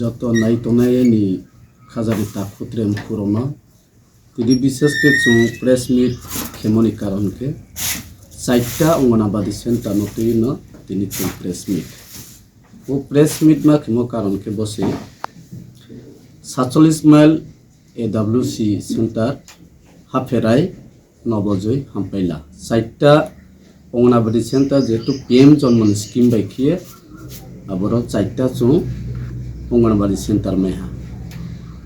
যত নাই Tonai ni khajari ta khutrem khurona tidi বিশেষ ke chung press meet khemoni karon ke saita ongonabadi center notui no tini chung press meet o press meet ma khemo karon ke bose 47 mile AWC center হাফেরাই নবজয় হামপাইলা সাইটটা anganwadi centre যেহেতু PM জন্মন scheme বাইখিয়ে আবার চারটা চুং anganwadi centre মাইহা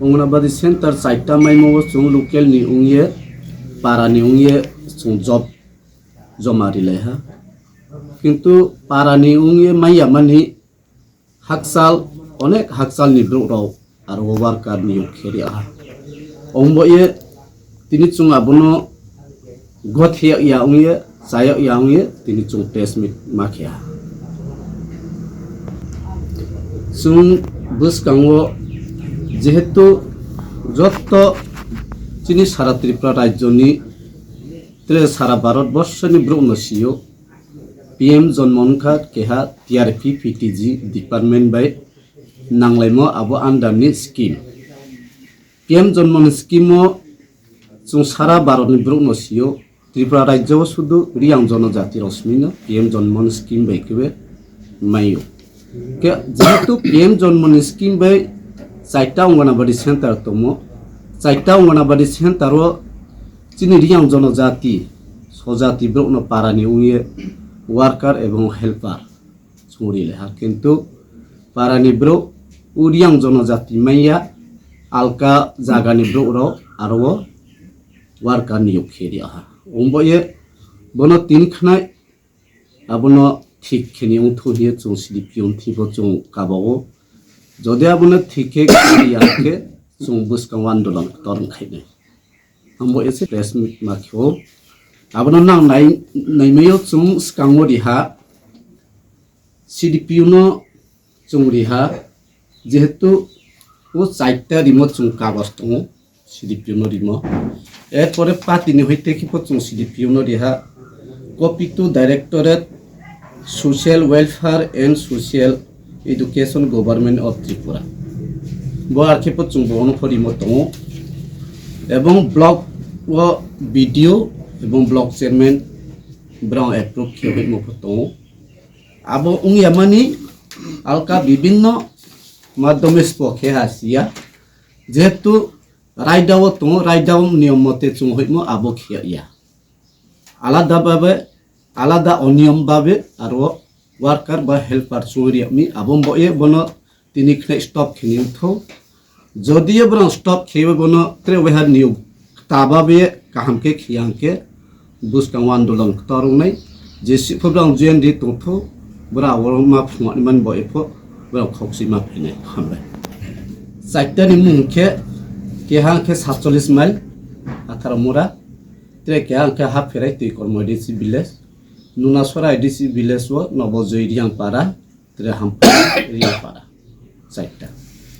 anganwadi centre চারটা মাইমো চুং local নি উংয়ে পাড়া নি উংয়ে চুং job জমারি লাইহা কিন্তু পাড়া নি উংয়ে মাইয়া মানি হাকসাল অনেক হাকসাল নি ব্রুরাও আর ওয়ার্কার নিয়োগ খেরিয়া অম্বয়ে তিনি চুং আবনো গথিয়া ইয়া উংয়ে saya yang ye tini chung test mit makhya chung bus kangwo jehetu jotto chini sara tripura rajyo ni tre sara bharat borsho ni brunosiyo PM jonmonka keha TRP PTG department by nanglaimo abo under ni scheme PM jonmon scheme chung sara bharat ni brunosiyo Tripura রাজ্য শুধু Reang জনজাতির অস্মিন PM জন্মন scheme বাইকেবে মাইও যেহেতু PM জন্মন scheme by চারটা anganwadi centre তম চারটা অঙ্গনাবাদী সেন্টারও চিনি রিয়াং জনজাতি স্বজাতি ব্রণ পাড়ানি উইয়ে worker এবং হেল্পার চুরি লেহা কিন্তু পাড়ানি ব্র রিয়াং জনজাতি মাইয়া আলকা জাগানি ব্র আরও ওয়ার্কার নিয়োগ খেয়ে আহা omboye bono tin khnai abono thik khini unthu hiye chung sidipion thibo chung kabago jodi abono thike khiyake chung buskang wandolang torn khaine amboye se press makho abono nang nai meyo chung skango riha sidipion chung riha jehetu o chaita remote chung kabas tongo sidipion rimo এরপরে পাতিনি হইতে কি পচুং সিডিপিউনো রিহা copy to directorate social welfare and social education government of Tripura আর কি পচুং বনফরি মতো এবং ব্লক ও বিডিও এবং ব্লক চেয়ারম্যান ব্রাউন অ্যাপ্রুভ খেয়ে মতো আবো উংয়ামানি আলকা বিভিন্ন মাধ্যমে পক্ষে হাসিয়া যেহেতু রাইডাও তো রাইডাও নিয়ম মতে চুং হইমো আবো খিয়া আলাদা অনিয়ম ভাবে আর ওয়ার্কার বা হেল্পার চুরিয়ামি আবম বয়ে বন তিনি খনে স্টপ খিনি উঠো যদিও বরং স্টপ খেয়ে বন ত্রে ওহার নিয়োগ তাবাবে কাহামকে খিয়াংকে বুসকাং আন্দোলন তরংনাই যে সিফব্রাং জেনডি তথো বরা ওরমা ফুমানিমান বয়েফো বরা খকসিমা ফেনে হামবাই চাইটানি মুখে কেহাং ke 47 mile 18 Mura ত্রে কেহাং ke half ফেরাই তুই কর্মডিসি ভিলেজ নুনাসরা ডিসি ভিলেজ ও নবজয় রিয়াং পাড়া ত্রে হাম রিয়াং পাড়া চাইটা